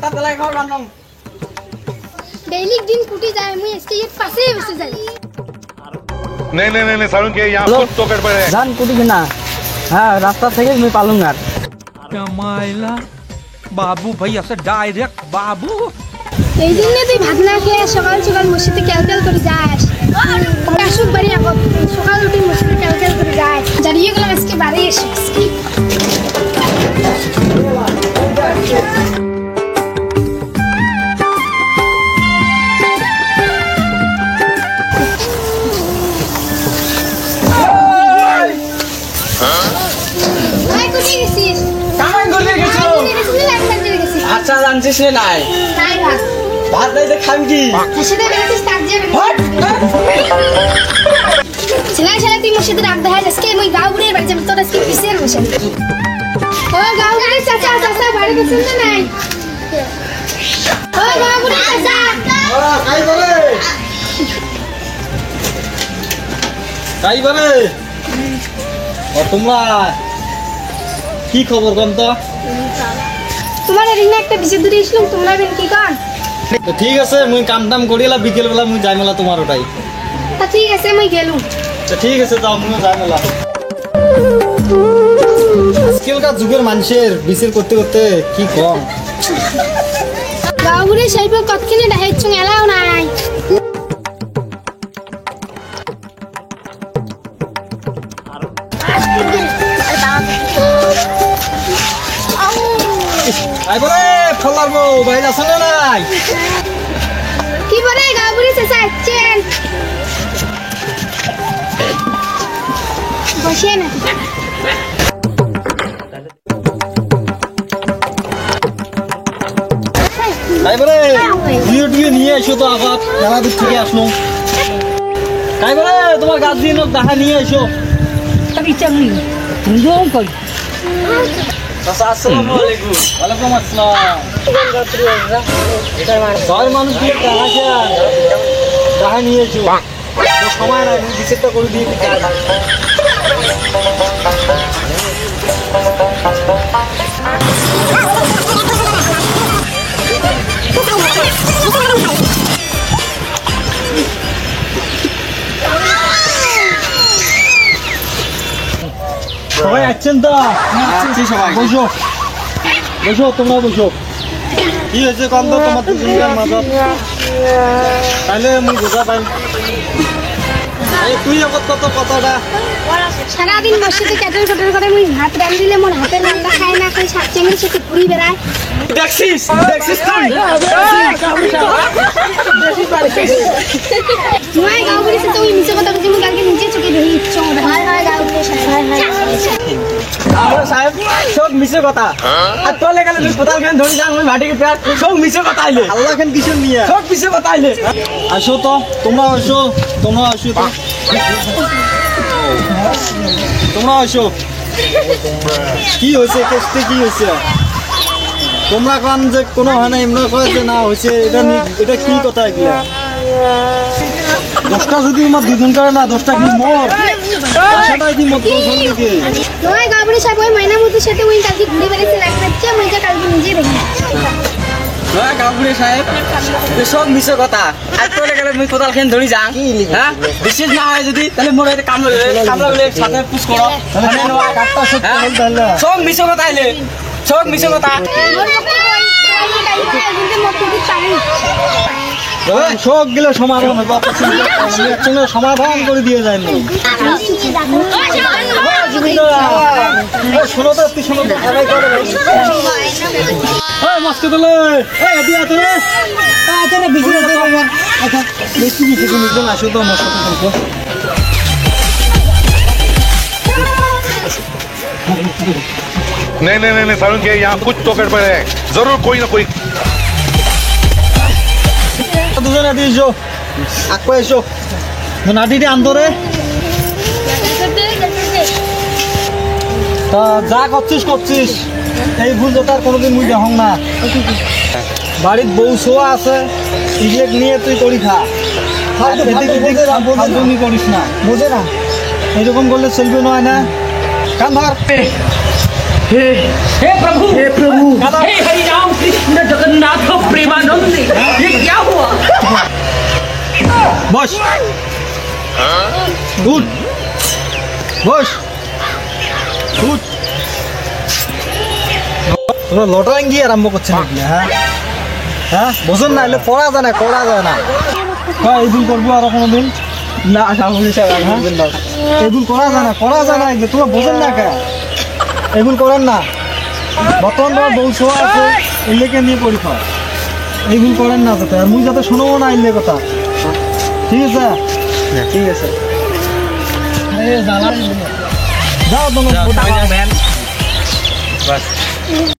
রাস্তা তেলাই খাওয়ার বান্ধব डेली दिन कुटी जाए मैं इसके ये पासे बस जाए नहीं नहीं नहीं सारुण के यहाँ कुछ तो कर पड़े जान कुटी ना हाँ रास्ता থেকে मैं पालूंगा कमाइला बाबू भैया से डायरेक्ट बाबू এই দিনে তুই ভাত না খেয়ে সকাল সকাল মসজিদে ক্যালক্যাল করে যাস আসুক বাড়ি আগত সকাল উঠে মসজিদে ক্যালক্যাল করে যায় জানিয়ে গেলাম আজকে বাড়ি এসে আচ্ছা জানছিস না নাই ভাত নাই তো খাবি কি ছেলে তুই মসজিদে রাখ দেখা আজকে মই গাঁও ঘুরে বাড়ি যাবো তোর আজকে কিসের বসে ও গাঁও ঘুরে চাচা চাচা বাড়ি গেছেন না নাই ও গাঁও ঘুরে চাচা তাই বলে ও তোমরা কি খবর কম তো তোমার রিনা একটা বিশেষ দূরে এসলাম তোমরা বেন কি কর তো ঠিক আছে মুই কাম টাম করিলা বিকেল বেলা মুই যাই মেলা তোমার ওটাই তা ঠিক আছে মই গেলুম তো ঠিক আছে যাও মুই যাই মেলা আজকালকার যুগের মানুষের বিচার করতে করতে কি কম গাঁও ঘুরে সেই কতখানি দেখাচ্ছুং এলাও নাই আই বলে ফলারবো বাইরে আছে না নাই কি বলে গাঁও ঘুরে চাচা আছেন বসে না তাই বলে ভিডিও নিয়ে এসো তো আবার খেলা দূর থেকে আসলো তাই বলে তোমার গাছ দিয়ে দেখা নিয়ে এসো আসসালামু আলাইকুম ওয়ালাইকুম আসসালাম সবাই মানুষগুলো দেখা নিয়ে এসো সময় নাই বিচারটা করে দিয়ে সবাই আসছেন তো সবাই বসো বসো তোমরা বসো কি হয়েছে কম তো তোমার দুজনের মাঝত তাহলে মুই বোঝা পাই তুই আবার কত কথাটা সারাদিন মসজিদে ক্যাটেল কটেল করে মুই ভাত রান্ধিলে মোর হাতের রান্না খায় না খাই সাত চেঙ্গির সাথে ঘুরি বেড়ায় দেখছিস দেখছিস তুই নয় গাঁও ঘুরে তো ওই নিচে কথা বলছি মুই কালকে নিচে চুকে ধরি ইচ্ছা হায় হায় গাঁও ঘুরে আমরা সাহেব সব মিছে কথা আর তোলে গেলে তুই কোথাও কেন ধরে যান ওই মাটিকে প্যাট সব মিছে কথা আইলে আল্লাহ কেন কিছু নিয়ে সব মিছে কথা আইলে আসো তো তোমরা আসো তো তোমরা আসো কি হয়েছে কেসতে কি হয়েছে তোমরা কান যে কোনো হয় না এমন করে যে না হয়েছে এটা কি কথা এগুলা দশটা যদি তোমার দুজন করে না দশটা কি মর সেটাই কি মত নয় গাঁও ঘুরে সাহেব ওই ময়না মুতির সাথে ওই কালকে ঘুরে বেড়াচ্ছে রাখছে মই যা কালকে নিজে দেখি গাঁওগুড়ি সাহেব সব মিছে কথা আর তোলে গেলে মুই কোদাল খেন ধরি যাং হ্যাঁ বিশেষ না হয় যদি তাহলে মোর এটা কামলা বলে সাথে পুশ করো সব মিছে কথা আইলে সব মিছে কথা সব গেলে সমাধান সমাধান করে দিয়ে যায় শোনো তো তুই শোনো মস্ত তোলে বেশি কিছু আসো তো আমার সাথে नहीं नहीं नहीं सारुण के यहाँ कुछ तो कर पड़े जरूर कोई ना कोई দুজনে দিয়ে এসো আকো এসো নাটিটি আন্দরে তা যা করছিস এই ভুল তো তার কোনোদিন মুই দেখং না বাড়ির বউ শোয়া আছে ইগলেট নিয়ে তুই করি খা করিস না বোঝে না এরকম করলে চলবে নয় না কান ধর हे प्रभु हे हरि राम कृष्ण जगन्नाथ प्रेमानंद ये क्या हुआ বস উঠ বস উঠ তোরা লটাঙ্গি আরম্ভ করছে নাকি হ্যাঁ হ্যাঁ বোঝেন না এলে পড়া যায় না করা যায় না হ্যাঁ এই ভুল করবো আরো কোনোদিন না এই ভুল করা যায় না এগুলো তোমরা বোঝেন না কে এগুলো করেন না বর্তমান তোমার বউ ছোঁয়া আছে এগুলোকে নিয়ে পরীক্ষা এইগুলো করেন না যাতে আর মুই যাতে শুনবো না এগুলো কথা ঠিক আছে ঠিক আছে যাও তোমার